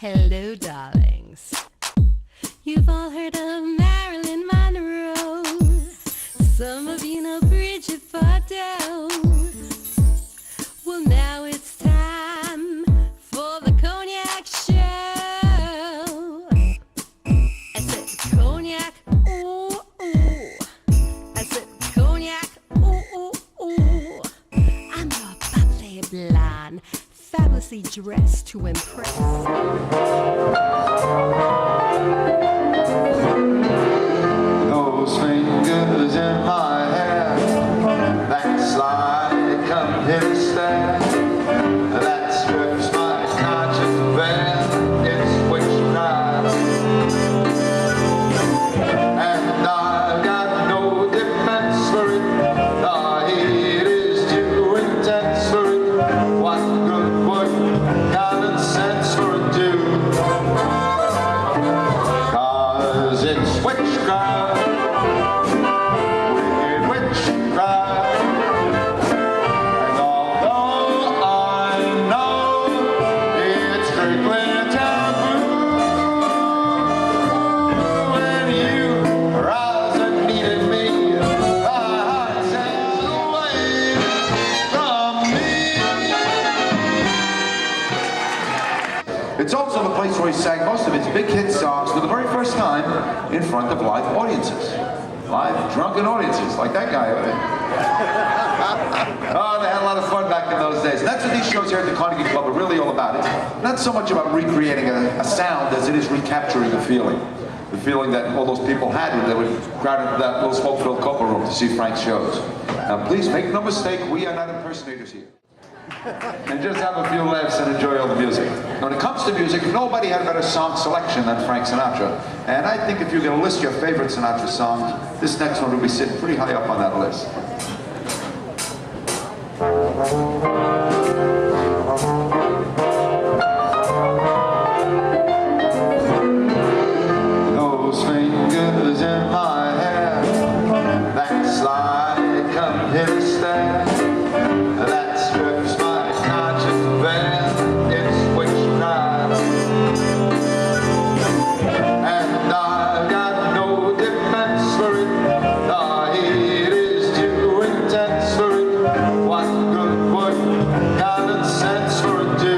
Hello, darlings. You've all heard of Marilyn Monroe. Some of you know Bridget Bardot. Well, now it's time for the Cognac Show. I said cognac, ooh, ooh. I said cognac, ooh, ooh, ooh. I'm your bubbly blonde, fabulously dressed to impress. Those fingers in my hair, backslide, come here to stay. That strips my conscience bare, it's witchcraft. And I've got no defense for it, the heat is too intense for it. What good would common sense for it do? 'Cause it's witchcraft. It's also the place where he sang most of his big hit songs for the very first time in front of live audiences. Live drunken audiences, like that guy over there. Oh, they had a lot of fun back in those days. And that's what these shows here at the Carnegie Club are really all about. It's not so much about recreating a sound as it is recapturing the feeling. The feeling that all those people had when they would crowd into that little smoke-filled Copa room to see Frank's shows. Now, please make no mistake, we are not impersonators here. And just have a few laughs and enjoy all the music. When it comes to music, nobody had a better song selection than Frank Sinatra. And I think if you're going to list your favorite Sinatra songs, this next one will be sitting pretty high up on that list. Those fingers in my hair, backslide, come here to stay. That strips my conscience bare, it's witchcraft. And I've got no defense for it, the heat is too intense for it. What good would common sense for it do?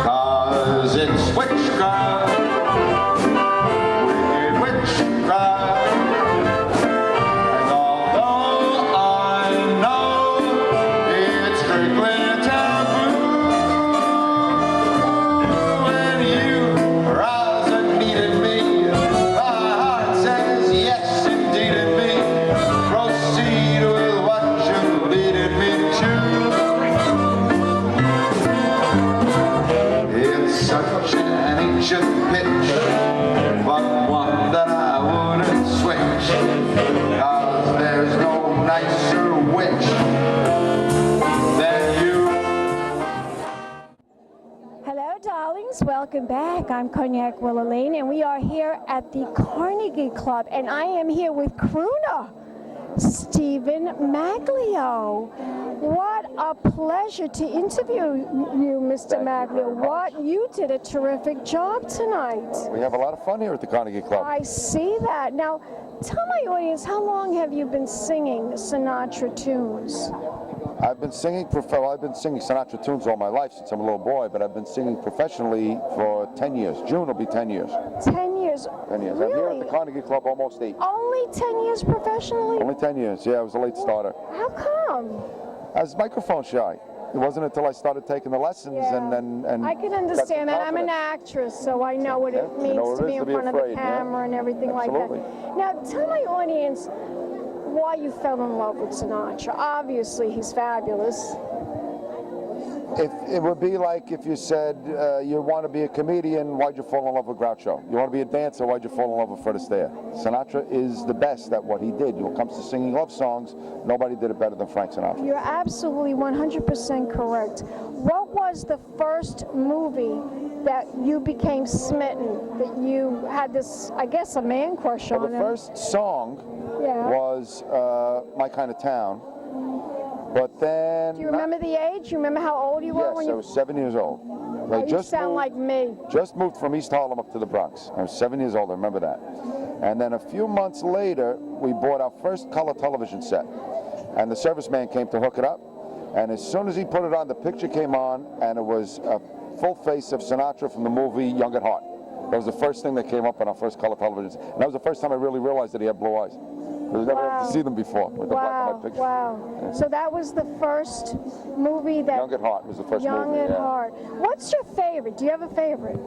'Cause it's witchcraft, wicked witchcraft. And although I know it's strictly taboo, when you rouse and needed me, my heart says yes indeed in me. Proceed with what you leaded me to. It's such an ancient pitch, but one that I wouldn't switch, 'cause there's no nicer witch than you. Hello, darlings. Welcome back. I'm Cognac Wellerlane, and we are here at the Carnegie Club, and I am here with Crooner Steven Maglio. What a pleasure to interview you, Mr. Maglio. You did a terrific job tonight. We have a lot of fun here at the Carnegie Club. I see that. Now, tell my audience, how long have you been singing Sinatra tunes? I've been singing Sinatra tunes all my life since I'm a little boy, but I've been singing professionally for 10 years. June will be 10 years. 10 years? 10 years. Really? I'm here at the Carnegie Club almost 8. Only 10 years professionally? Only 10 years. Yeah, I was a late starter. How come? I was microphone shy. It wasn't until I started taking the lessons Yeah. and I can got some understand that. I'm an confidence. actress, so I know what it Yeah, you know means what to it be is in to be front of the afraid, yeah. camera and everything Absolutely. like that. Now, tell my audience why you fell in love with Sinatra. Obviously, he's fabulous. If it would be like if you said you want to be a comedian, why'd you fall in love with Groucho? You want to be a dancer, why'd you fall in love with Fred Astaire? Sinatra is the best at what he did. When it comes to singing love songs, nobody did it better than Frank Sinatra. You're absolutely 100% correct. What was the first movie that you became smitten, that you had this, I guess, a man crush Well, on the him? first song Yeah. was My Kind of Town, but then... Do you remember the age? You remember how old you were Yes, when I you... was 7 years old. I You sound like me. Just moved from East Harlem up to the Bronx. I was 7 years old, I remember that. And then a few months later, we bought our first color television set. And the serviceman came to hook it up. And as soon as he put it on, the picture came on, and it was a full face of Sinatra from the movie Young at Heart. That was the first thing that came up on our first color television. And that was the first time I really realized that he had blue eyes. I was never able to see them before with the black and white picture. Wow. Yeah. So that was the first movie that... Young at Heart was the first Young movie. at Heart. What's your favorite? Do you have a favorite?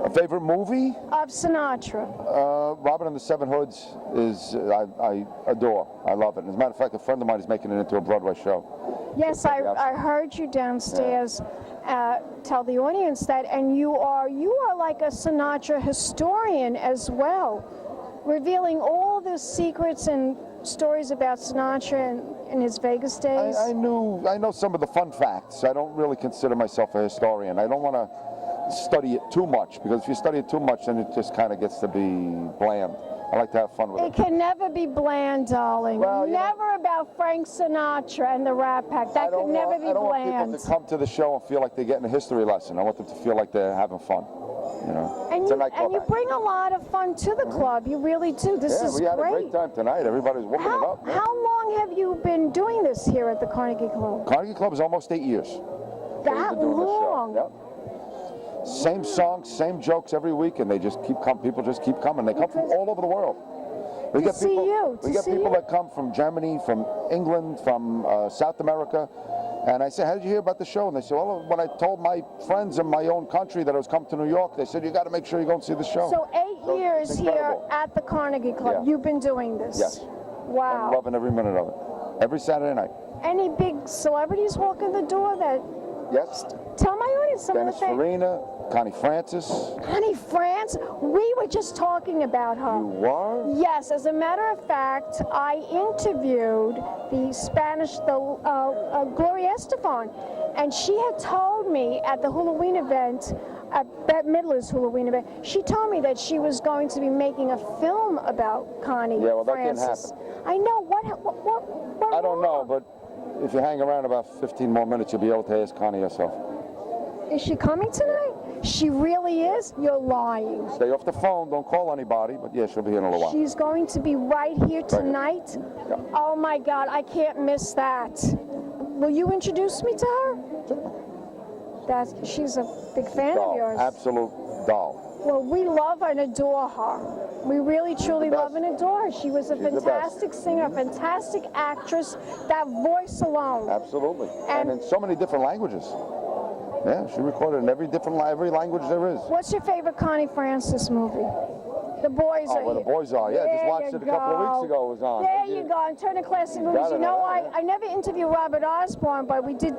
A favorite movie? Of Sinatra. Robin and the Seven Hoods is, I adore. I love it. As a matter of fact, a friend of mine is making it into a Broadway show. Yes, I heard you downstairs tell the audience that, and you are like a Sinatra historian as well, revealing all the secrets and stories about Sinatra and his Vegas days. I know some of the fun facts. I don't really consider myself a historian. I don't want to study it too much, because if you study it too much, then it just kind of gets to be bland. I like to have fun with it. It can never be bland, darling. Well, never about Frank Sinatra and the Rat Pack. That could never be I don't bland. want people to come to the show and feel like they're getting a history lesson. I want them to feel like they're having fun. You know, And it's a you, nightclub and you act. bring a lot of fun to the club. You really do. This is we had great. a great time tonight. Everybody's whooping it up. Man. How long have you been doing this here at the Carnegie Club? Carnegie Club is almost 8 years. That We've been doing this show. long? Yep. Same songs, same jokes every week, and they just keep coming. People just keep coming. They come from all over the world. We get people that come from Germany, from England, from South America. And I say, how did you hear about the show? And they say, well, when I told my friends in my own country that I was coming to New York, they said, you got to make sure you go and see the show. So 8 years here at the Carnegie Club. Yeah. You've been doing this. Yes. Wow. I'm loving every minute of it. Every Saturday night. Any big celebrities walk in the door that... Yes. Tell my audience some Dennis of the things. Farina, Connie Francis. Connie France, we were just talking about her. You are? Yes, as a matter of fact, I interviewed the Spanish, Gloria Estefan, and she had told me at the Halloween event, at Bette Midler's Halloween event, she told me that she was going to be making a film about Connie Yeah, well, that Francis. didn't happen. I know. What I don't know, wrong? but if you hang around about 15 more minutes, you'll be able to ask Connie yourself. Is she coming tonight? She really is? You're lying. Stay off the phone. Don't call anybody. But yeah, she'll be here in a little while. She's going to be right here tonight? Yeah. Oh my God, I can't miss that. Will you introduce me to her? She's a big fan of yours. Absolute doll. Well, we love and adore her. We really, truly love and adore her. She was a fantastic singer, a fantastic actress. That voice alone. Absolutely. And in so many different languages. Yeah, she recorded in every language there is. What's your favorite Connie Francis movie? The Boys Are Where the Here. Boys Are. Yeah, just There watched you it a couple of weeks ago. It was on. There you go. And Turner Classic Movies. Got it, You know, yeah. I never interviewed Robert Osborne, but we did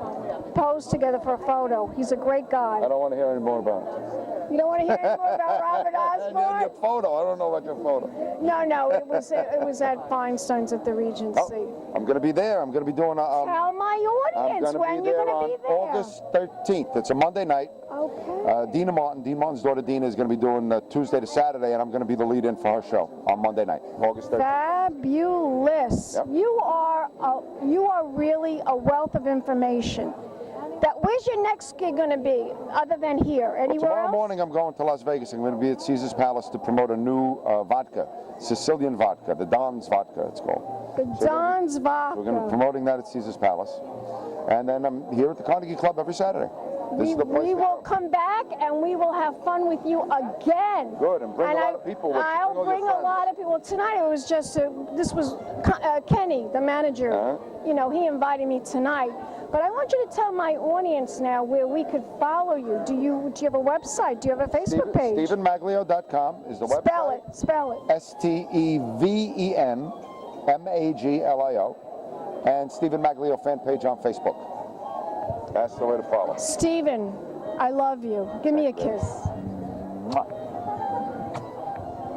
pose together for a photo. He's a great guy. I don't want to hear any more about it. You don't want to hear any more about Robert Osborne? Your photo. I don't know about your photo. No, it was at Feinstein's at the Regency. Oh, I'm going to be there. I'm going to be doing a... Tell my audience when you're going to be there. August 13th. It's a Monday night. Okay. Dean Martin's daughter Dina is going to be doing Tuesday to Saturday, and I'm going to be the lead-in for her show on Monday night, August 13th. Fabulous. Yep. You are really a wealth of information. Where's your next gig going to be, other than here? Anywhere Tomorrow else? morning I'm going to Las Vegas. I'm going to be at Caesar's Palace to promote a new vodka, Sicilian vodka, the Don's vodka it's called. The Don's vodka. We're going to be promoting that at Caesar's Palace. And then I'm here at the Carnegie Club every Saturday. We will come back and we will have fun with you again. Good, and bring a lot of people with you. I'll bring a lot of people. Tonight it was just, this was Kenny, the manager. You know, he invited me tonight. But I want you to tell my audience now where we could follow you. Do you have a website? Do you have a Facebook page? StevenMaglio.com is the website. Spell it. StevenMaglio. And Steven Maglio fan page on Facebook. That's the way to follow. Steven, I love you. Give me a kiss.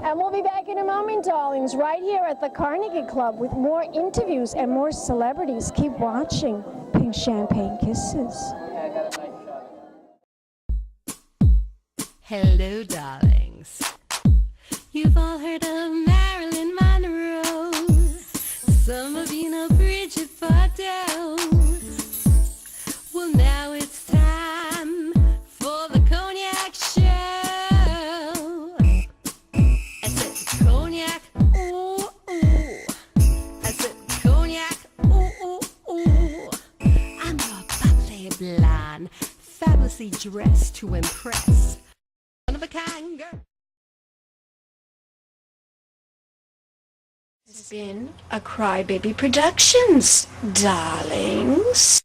And we'll be back in a moment, darlings, right here at the Carnegie Club with more interviews and more celebrities. Keep watching Pink Champagne Kisses. Hello, darlings. You've all heard of Marilyn Monroe. Some of you know Bridget Bardot. Well, now it's time fabulously dressed to impress. One of a kind girl. This has been a Crybaby Productions, darlings.